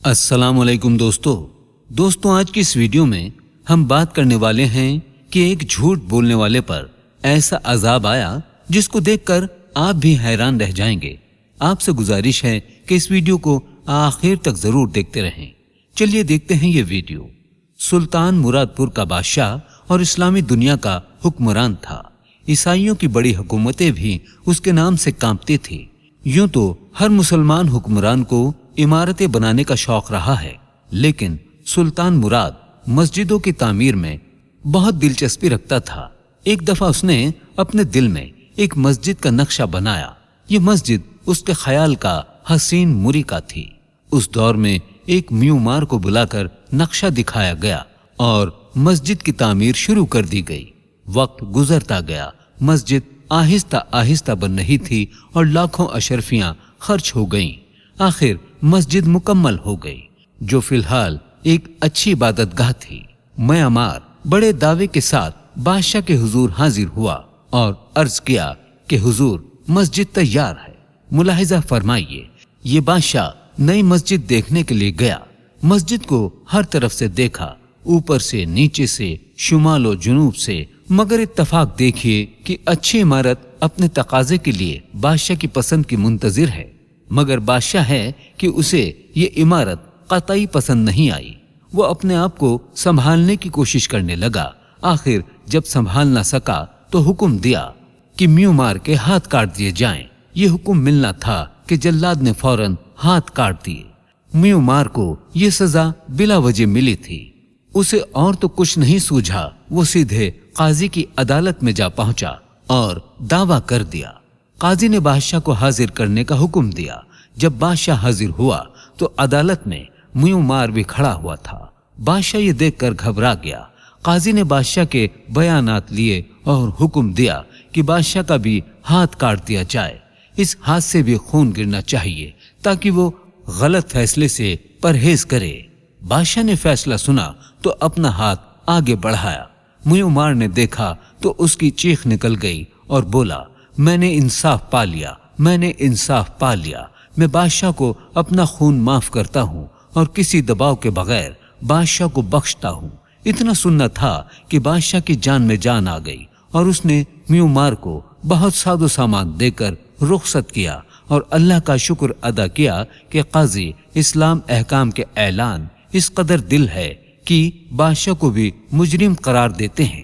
السلام علیکم دوستوں آج کی اس ویڈیو میں ہم بات کرنے والے ہیں کہ ایک جھوٹ بولنے والے پر ایسا عذاب آیا جس کو دیکھ کر آپ بھی حیران رہ جائیں گے۔ آپ سے گزارش ہے کہ اس ویڈیو کو آخر تک ضرور دیکھتے رہیں۔ چلیے دیکھتے ہیں یہ ویڈیو۔ سلطان مراد پور کا بادشاہ اور اسلامی دنیا کا حکمران تھا۔ عیسائیوں کی بڑی حکومتیں بھی اس کے نام سے کانپتی تھی۔ یوں تو ہر مسلمان حکمران کو عمارتیں بنانے کا شوق رہا ہے، لیکن سلطان مراد مسجدوں کی تعمیر میں بہت دلچسپی رکھتا تھا۔ ایک دفعہ اس نے اپنے دل میں ایک مسجد کا نقشہ بنایا۔ یہ مسجد اس کے خیال کا حسین موری کا تھی۔ اس دور میں ایک معمار کو بلا کر نقشہ دکھایا گیا اور مسجد کی تعمیر شروع کر دی گئی۔ وقت گزرتا گیا، مسجد آہستہ آہستہ بن رہی تھی اور لاکھوں اشرفیاں خرچ ہو گئیں۔ آخر مسجد مکمل ہو گئی، جو فی الحال ایک اچھی عبادت گاہ تھی۔ معمار بڑے دعوے کے ساتھ بادشاہ کے حضور حاضر ہوا اور عرض کیا کہ حضور، مسجد تیار ہے، ملاحظہ فرمائیے۔ یہ بادشاہ نئی مسجد دیکھنے کے لیے گیا۔ مسجد کو ہر طرف سے دیکھا، اوپر سے، نیچے سے، شمال و جنوب سے، مگر اتفاق دیکھیے کہ اچھی عمارت اپنے تقاضے کے لیے بادشاہ کی پسند کی منتظر ہے، مگر بادشاہ ہے کہ اسے یہ عمارت قطعی پسند نہیں آئی۔ وہ اپنے آپ کو سنبھالنے کی کوشش کرنے لگا۔ آخر جب سنبھال نہ سکا تو حکم دیا کہ معمار کے ہاتھ کاٹ دیے جائیں۔ یہ حکم ملنا تھا کہ جلاد نے فوراً ہاتھ کاٹ دیے۔ معمار کو یہ سزا بلا وجہ ملی تھی۔ اسے اور تو کچھ نہیں سوجھا، وہ سیدھے قاضی کی عدالت میں جا پہنچا اور دعویٰ کر دیا۔ قاضی نے بادشاہ کو حاضر کرنے کا حکم دیا۔ جب بادشاہ حاضر ہوا تو عدالت میں معمار بھی کھڑا ہوا تھا۔ بادشاہ یہ دیکھ کر گھبرا گیا۔ قاضی نے بادشاہ کے بیانات لیے اور حکم دیا کہ بادشاہ کا بھی ہاتھ کاٹ دیا جائے۔ اس ہاتھ سے بھی خون گرنا چاہیے تاکہ وہ غلط فیصلے سے پرہیز کرے۔ بادشاہ نے فیصلہ سنا تو اپنا ہاتھ آگے بڑھایا۔ معمار نے دیکھا تو اس کی چیخ نکل گئی اور بولا، میں نے انصاف پا لیا، میں نے انصاف پا لیا۔ میں بادشاہ کو اپنا خون معاف کرتا ہوں اور کسی دباؤ کے بغیر بادشاہ کو بخشتا ہوں۔ اتنا سننا تھا کہ بادشاہ کی جان میں جان آ گئی اور اس نے معمار کو بہت ساز و سامان دے کر رخصت کیا اور اللہ کا شکر ادا کیا کہ قاضی اسلام احکام کے اعلان اس قدر دل ہے کہ بادشاہ کو بھی مجرم قرار دیتے ہیں۔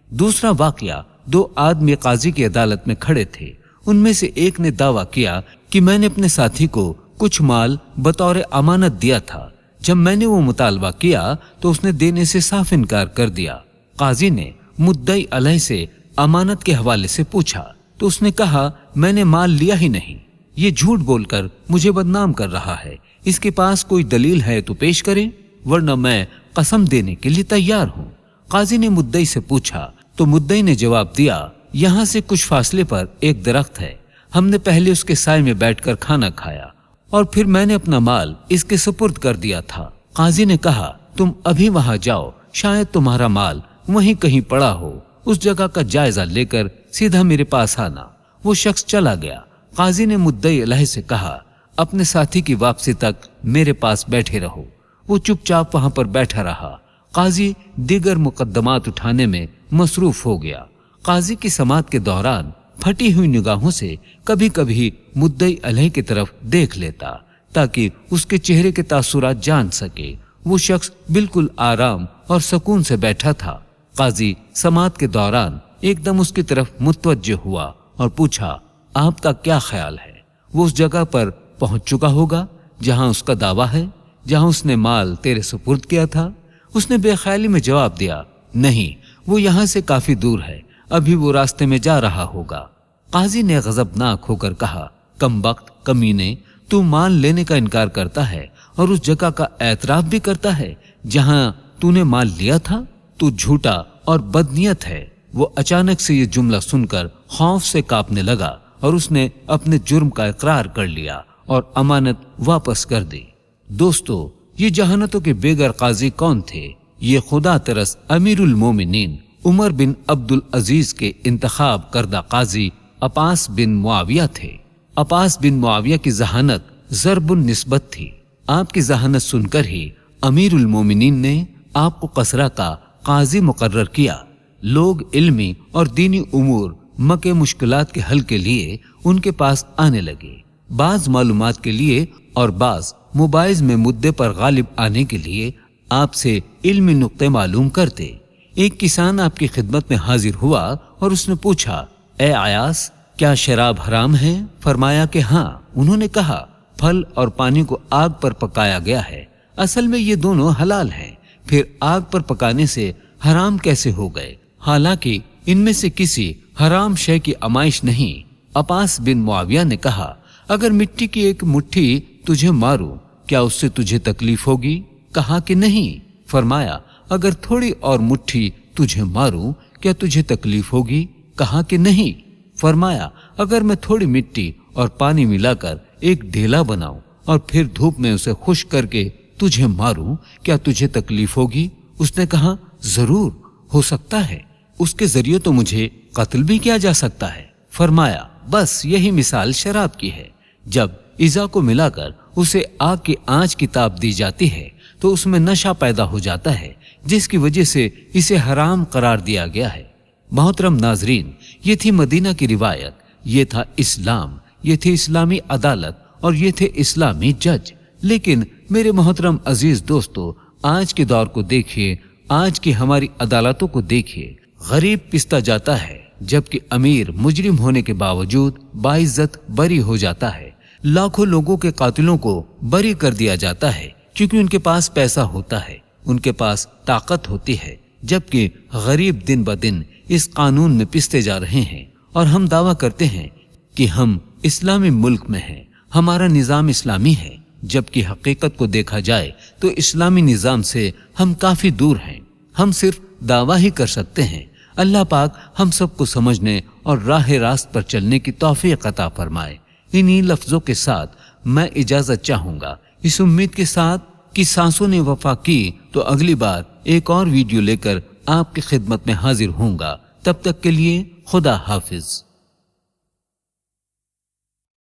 دوسرا واقعہ، دو آدمی قاضی کی عدالت میں کھڑے تھے۔ ان میں سے ایک نے دعویٰ کیا کہ میں نے اپنے ساتھی کو کچھ مال بطور امانت دیا تھا۔ جب میں نے وہ مطالبہ کیا تو اس نے دینے سے صاف انکار کر دیا۔ قاضی نے مدعی علیہ سے امانت کے حوالے سے پوچھا تو اس نے کہا، میں نے مال لیا ہی نہیں، یہ جھوٹ بول کر مجھے بدنام کر رہا ہے۔ اس کے پاس کوئی دلیل ہے تو پیش کرے، ورنہ میں قسم دینے کے لیے تیار ہوں۔ قاضی نے مدعی سے پوچھا تو مدعی نے جواب دیا، یہاں سے کچھ فاصلے پر ایک درخت ہے، ہم نے پہلے اس کے سائے میں بیٹھ کر کھانا کھایا اور پھر میں نے اپنا مال اس کے سپرد کر دیا تھا۔ قاضی نے کہا، تم ابھی وہاں جاؤ، شاید تمہارا مال وہیں کہیں پڑا ہو، اس جگہ کا جائزہ لے کر سیدھا میرے پاس آنا۔ وہ شخص چلا گیا۔ قاضی نے مدعی علیہ سے کہا، اپنے ساتھی کی واپسی تک میرے پاس بیٹھے رہو۔ وہ چپ چاپ وہاں پر بیٹھا رہا۔ قاضی دیگر مقدمات اٹھانے میں مصروف ہو گیا۔ قاضی کی سماعت کے دوران پھٹی ہوئی نگاہوں سے کبھی کبھی مدعی علیہ کی طرف دیکھ لیتا تاکہ اس کے چہرے کے تاثرات جان سکے۔ وہ شخص بالکل آرام اور سکون سے بیٹھا تھا۔ قاضی سماعت کے دوران ایک دم اس کی طرف متوجہ ہوا اور پوچھا، آپ کا کیا خیال ہے؟ وہ اس جگہ پر پہنچ چکا ہوگا جہاں اس کا دعویٰ ہے، جہاں اس نے مال تیرے سپرد کیا تھا؟ اس نے بے خیالی میں جواب دیا، نہیں، وہ یہاں سے کافی دور ہے، ابھی وہ راستے میں جا رہا ہوگا۔ قاضی نے غضبناک ہو کر کہا، کم بخت، کمینے، تو مال لینے کا انکار کرتا ہے اور اس جگہ کا اعتراف بھی کرتا ہے جہاں تو نے مال لیا تھا؟ تو جھوٹا اور بدنیت ہے۔ وہ اچانک سے یہ جملہ سن کر خوف سے کانپنے لگا اور اس نے اپنے جرم کا اقرار کر لیا اور امانت واپس کر دی۔ دوستو، یہ جہانتوں کے بےگر قاضی کون تھے؟ یہ خدا ترس امیر المومنین عمر بن عبد العزیز کے انتخاب کردہ قاضی عباس بن معاویہ تھے۔ عباس بن معاویہ کی ذہانت ضرب النسبت تھی۔ آپ کی ذہانت سن کر ہی امیر المومنین نے آپ کو قصرہ کا قاضی مقرر کیا۔ لوگ علمی اور دینی امور مکہ مشکلات کے حل کے لیے ان کے پاس آنے لگے، بعض معلومات کے لیے اور بعض مباحث میں مدعے پر غالب آنے کے لیے آپ سے علمی نقطے معلوم کرتے۔ ایک کسان آپ کی خدمت میں حاضر ہوا اور اس نے پوچھا، اے عیاس، کیا شراب حرام ہے؟ فرمایا کہ ہاں۔ انہوں نے کہا، پھل اور پانی کو آگ پر پکایا گیا ہے، اصل میں یہ دونوں حلال ہیں، پھر آگ پر پکانے سے حرام کیسے ہو گئے؟ حالانکہ ان میں سے کسی حرام شے کی آمائش نہیں۔ عباس بن معاویہ نے کہا، اگر مٹی کی ایک مٹھی تجھے ماروں کیا اس سے تجھے تکلیف ہوگی؟ کہا کہ نہیں۔ فرمایا، اگر تھوڑی اور مٹھی تجھے ماروں کیا تجھے تکلیف ہوگی؟ کہا کہ نہیں۔ فرمایا، اگر میں تھوڑی مٹی اور پانی ملا کر ایک ڈھیلا بناؤں اور پھر دھوپ میں اسے خشک کر کے تجھے ماروں کیا تجھے تکلیف ہوگی؟ اس نے کہا، ضرور ہو سکتا ہے، اس کے ذریعے تو مجھے قتل بھی کیا جا سکتا ہے۔ فرمایا، بس یہی مثال شراب کی ہے، جب ایذا کو ملا کر اسے آگ کی آنچ کی تاب دی جاتی ہے تو اس میں نشہ پیدا ہو جاتا ہے، جس کی وجہ سے اسے حرام قرار دیا گیا ہے۔ محترم ناظرین، یہ تھی مدینہ کی روایت، یہ تھا اسلام، یہ تھی اسلامی عدالت اور یہ تھے اسلامی جج۔ لیکن میرے محترم عزیز دوستو، آج کے دور کو دیکھیے، آج کی ہماری عدالتوں کو دیکھیے۔ غریب پستا جاتا ہے جبکہ امیر مجرم ہونے کے باوجود باعزت بری ہو جاتا ہے۔ لاکھوں لوگوں کے قاتلوں کو بری کر دیا جاتا ہے کیونکہ ان کے پاس پیسہ ہوتا ہے، ان کے پاس طاقت ہوتی ہے، جبکہ غریب دن بدن اس قانون میں پستے جا رہے ہیں۔ اور ہم دعویٰ کرتے ہیں کہ ہم اسلامی ملک میں ہیں، ہمارا نظام اسلامی ہے، جبکہ حقیقت کو دیکھا جائے تو اسلامی نظام سے ہم کافی دور ہیں۔ ہم صرف دعویٰ ہی کر سکتے ہیں۔ اللہ پاک ہم سب کو سمجھنے اور راہ راست پر چلنے کی توفیق عطا فرمائے۔ انہی لفظوں کے ساتھ میں اجازت چاہوں گا، اس امید کے ساتھ کہ سانسوں نے وفا کی تو اگلی بار ایک اور ویڈیو لے کر آپ کی خدمت میں حاضر ہوں گا۔ تب تک کے لیے خدا حافظ۔